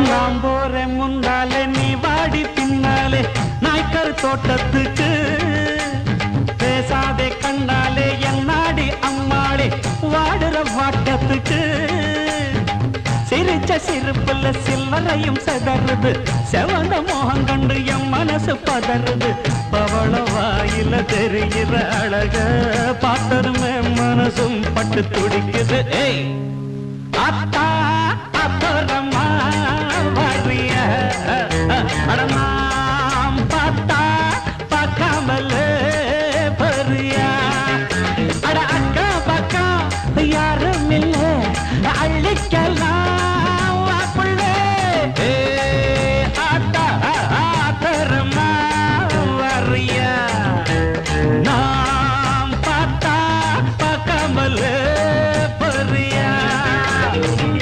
நான் போறேன் முன்னாலே நீ வாடி பின்னாலே நாய்க்கர் தோட்டத்துக்கு பேசாதே கண்ணாலே என்னாடி அம்மாளே வாடுற வாட்டத்துக்கு சிரிச்ச சிரிப்புல சில்லறையும் செதறுது செவந்த மோகம் கண்டு என் மனசு பதறுது பவள வாயில தெரிகிற அழக பார்த்ததுமே மனசும் பட்டு துடிக்குது ஏய் அத்தா அப்புறமா வரிய அடமாம் பார்த்தா பார்க்காமல பரியா அட அக்கா பக்கா யாரும் இல்லை அள்ளிக்கலாம்